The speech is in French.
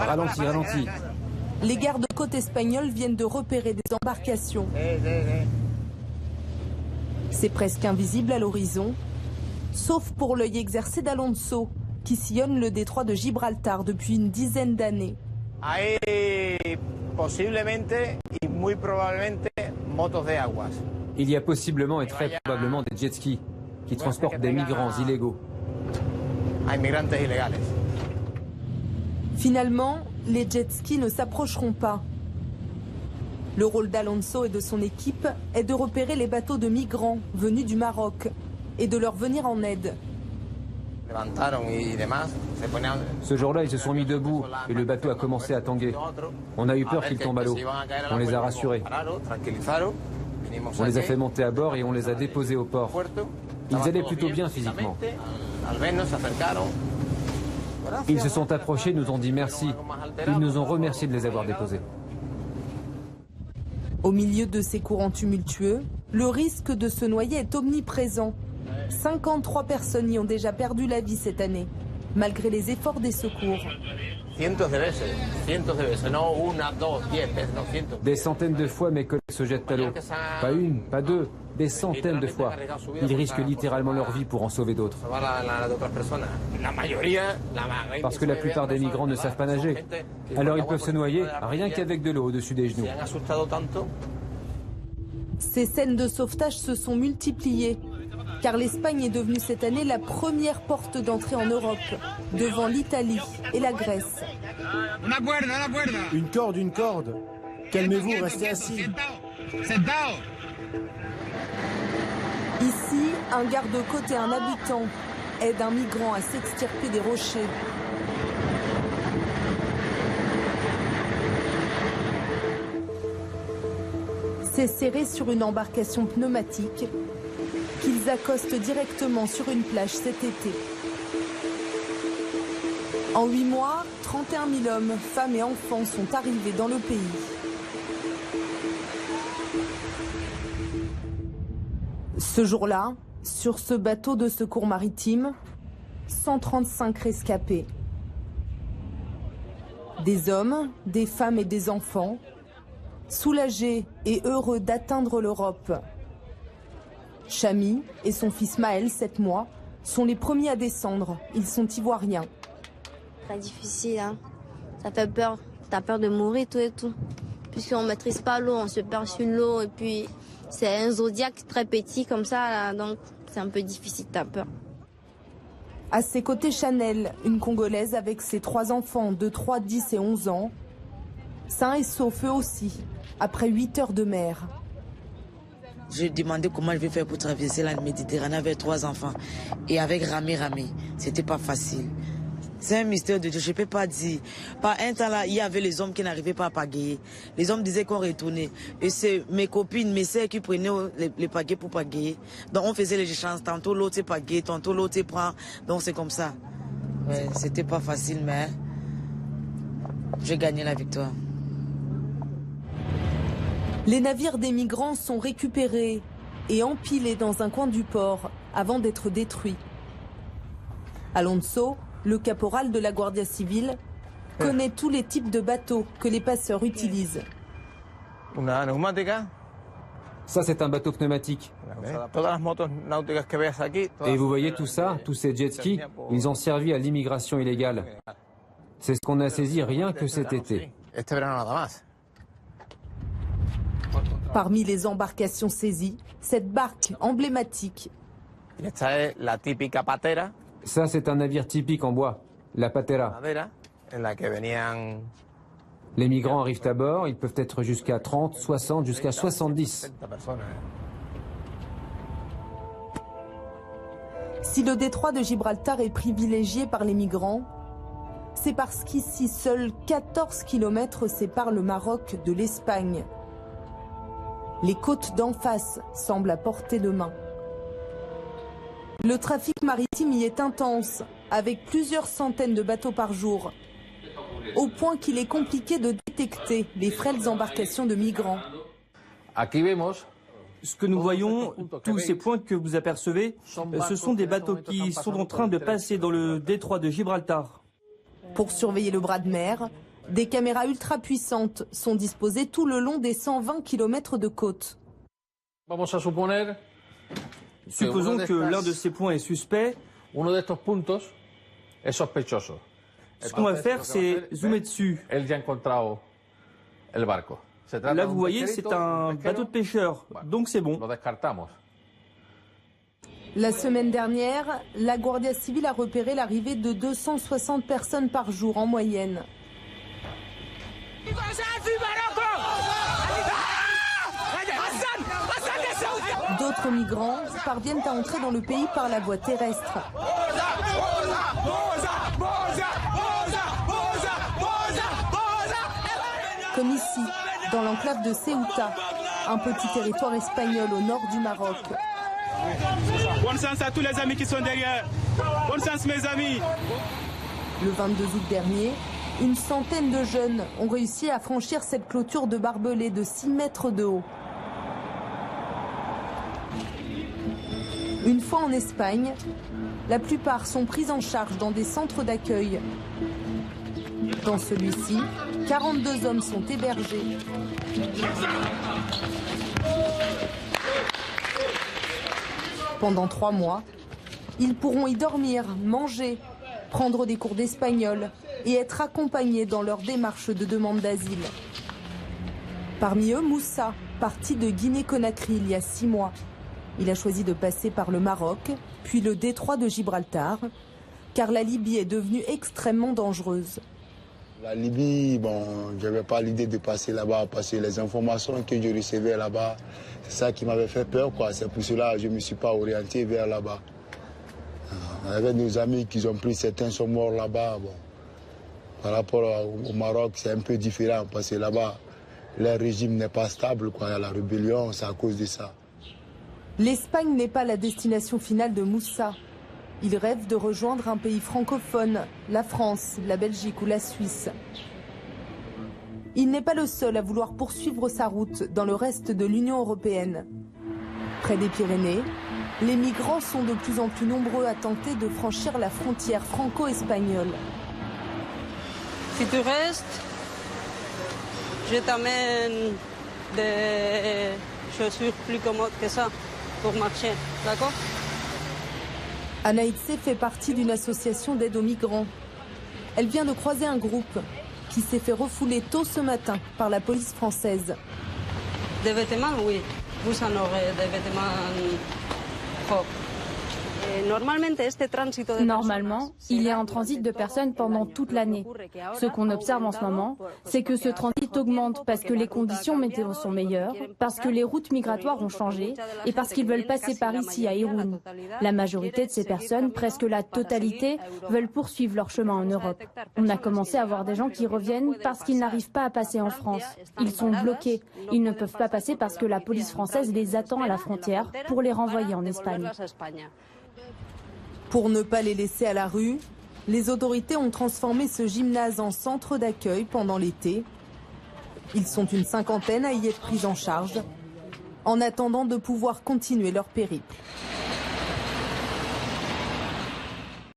Ralentis, ralentis. Les gardes-côtes espagnols viennent de repérer des embarcations. C'est presque invisible à l'horizon, sauf pour l'œil exercé d'Alonso, qui sillonne le détroit de Gibraltar depuis une dizaine d'années. Il y a possiblement et très probablement des jet skis qui transportent des migrants illégaux. Finalement, les jet skis ne s'approcheront pas. Le rôle d'Alonso et de son équipe est de repérer les bateaux de migrants venus du Maroc et de leur venir en aide. Ce jour-là, ils se sont mis debout et le bateau a commencé à tanguer. On a eu peur qu'ils tombent à l'eau. On les a rassurés. On les a fait monter à bord et on les a déposés au port. Ils allaient plutôt bien physiquement. Ils se sont approchés, nous ont dit merci. Ils nous ont remercié de les avoir déposés. Au milieu de ces courants tumultueux, le risque de se noyer est omniprésent. 53 personnes y ont déjà perdu la vie cette année, malgré les efforts des secours. Des centaines de fois mes collègues se jettent à l'eau. Pas une, pas deux, des centaines de fois. Ils risquent littéralement leur vie pour en sauver d'autres. Parce que la plupart des migrants ne savent pas nager. Alors ils peuvent se noyer rien qu'avec de l'eau au-dessus des genoux. Ces scènes de sauvetage se sont multipliées, car l'Espagne est devenue cette année la première porte d'entrée en Europe, devant l'Italie et la Grèce. Une corde, une corde. Calmez-vous, restez assis. Ici, un garde-côte et un habitant aident un migrant à s'extirper des rochers. C'est serré sur une embarcation pneumatique qu'ils accostent directement sur une plage cet été. En 8 mois, 31 000 hommes, femmes et enfants sont arrivés dans le pays. Ce jour-là, sur ce bateau de secours maritime, 135 rescapés. Des hommes, des femmes et des enfants, soulagés et heureux d'atteindre l'Europe. Chami et son fils Maël, 7 mois, sont les premiers à descendre. Ils sont ivoiriens. Très difficile, hein. Ça fait peur. T'as peur de mourir, tout et tout. Puisqu'on ne maîtrise pas l'eau, on se perd sur l'eau. Et puis, c'est un zodiaque très petit comme ça, là, donc c'est un peu difficile, t'as peur. À ses côtés, Chanel, une Congolaise avec ses 3 enfants de 3, 10 et 11 ans. Sains et saufs eux aussi, après 8 heures de mer. Je demandais comment je vais faire pour traverser la Méditerranée avec 3 enfants. Et avec Ramé, c'était pas facile. C'est un mystère de Dieu, je ne peux pas dire. Par un temps là, il y avait les hommes qui n'arrivaient pas à pagayer. Les hommes disaient qu'on retournait. Et c'est mes copines, mes sœurs qui prenaient les pagaies pour pagayer. Donc on faisait les échanges, tantôt l'autre pagaye, tantôt l'autre prend. Donc c'est comme ça. Ouais, c'était pas facile, mais j'ai gagné la victoire. Les navires des migrants sont récupérés et empilés dans un coin du port avant d'être détruits. Alonso, le caporal de la Guardia Civile, connaît tous les types de bateaux que les passeurs utilisent. Ça, c'est un bateau pneumatique. Et vous voyez tout ça, tous ces jet skis, ils ont servi à l'immigration illégale. C'est ce qu'on a saisi rien que cet été. Parmi les embarcations saisies, cette barque emblématique. Ça, c'est un navire typique en bois, la patera. Les migrants arrivent à bord, ils peuvent être jusqu'à 30, 60, jusqu'à 70. Si le détroit de Gibraltar est privilégié par les migrants, c'est parce qu'ici, seuls 14 km séparent le Maroc de l'Espagne. Les côtes d'en face semblent à portée de main. Le trafic maritime y est intense, avec plusieurs centaines de bateaux par jour, au point qu'il est compliqué de détecter les frêles embarcations de migrants. Ce que nous voyons, tous ces points que vous apercevez, ce sont des bateaux qui sont en train de passer dans le détroit de Gibraltar. Pour surveiller le bras de mer, Des caméras ultra puissantes sont disposées tout le long des 120 km de côte. Supposons que l'un de ces points est suspect. Ce qu'on va faire, c'est zoomer dessus. Là, vous voyez, c'est un bateau de pêcheur, donc c'est bon. La semaine dernière, la Guardia Civile a repéré l'arrivée de 260 personnes par jour en moyenne. D'autres migrants parviennent à entrer dans le pays par la voie terrestre. Comme ici, dans l'enclave de Ceuta, un petit territoire espagnol au nord du Maroc. Bon sens à tous les amis qui sont derrière. Bon sens mes amis. Le 22 août dernier, une centaine de jeunes ont réussi à franchir cette clôture de barbelés de 6 mètres de haut. Une fois en Espagne, la plupart sont pris en charge dans des centres d'accueil. Dans celui-ci, 42 hommes sont hébergés. Pendant 3 mois, ils pourront y dormir, manger, prendre des cours d'espagnol et être accompagnés dans leur démarche de demande d'asile. Parmi eux, Moussa, parti de Guinée-Conakry il y a 6 mois. Il a choisi de passer par le Maroc, puis le détroit de Gibraltar, car la Libye est devenue extrêmement dangereuse. La Libye, bon, je n'avais pas l'idée de passer là-bas parce que les informations que je recevais là-bas, c'est ça qui m'avait fait peur, quoi. C'est pour cela que je ne me suis pas orienté vers là-bas. Avec nos amis qui ont pris, certains sont morts là-bas. Bon. Par rapport au Maroc, c'est un peu différent parce que là-bas, le régime n'est pas stable, quoi. Il y a la rébellion, c'est à cause de ça. L'Espagne n'est pas la destination finale de Moussa. Il rêve de rejoindre un pays francophone, la France, la Belgique ou la Suisse. Il n'est pas le seul à vouloir poursuivre sa route dans le reste de l'Union européenne. Près des Pyrénées, les migrants sont de plus en plus nombreux à tenter de franchir la frontière franco-espagnole. Si tu restes, je t'amène des chaussures plus commodes que ça pour marcher, d'accord ? Anaïtse fait partie d'une association d'aide aux migrants. Elle vient de croiser un groupe qui s'est fait refouler tôt ce matin par la police française. Des vêtements, oui. Vous en aurez des vêtements propres. Normalement, il y a un transit de personnes pendant toute l'année. Ce qu'on observe en ce moment, c'est que ce transit augmente parce que les conditions météo sont meilleures, parce que les routes migratoires ont changé et parce qu'ils veulent passer par ici à Irún. La majorité de ces personnes, presque la totalité, veulent poursuivre leur chemin en Europe. On a commencé à voir des gens qui reviennent parce qu'ils n'arrivent pas à passer en France. Ils sont bloqués. Ils ne peuvent pas passer parce que la police française les attend à la frontière pour les renvoyer en Espagne. Pour ne pas les laisser à la rue, les autorités ont transformé ce gymnase en centre d'accueil pendant l'été. Ils sont une cinquantaine à y être pris en charge, en attendant de pouvoir continuer leur périple.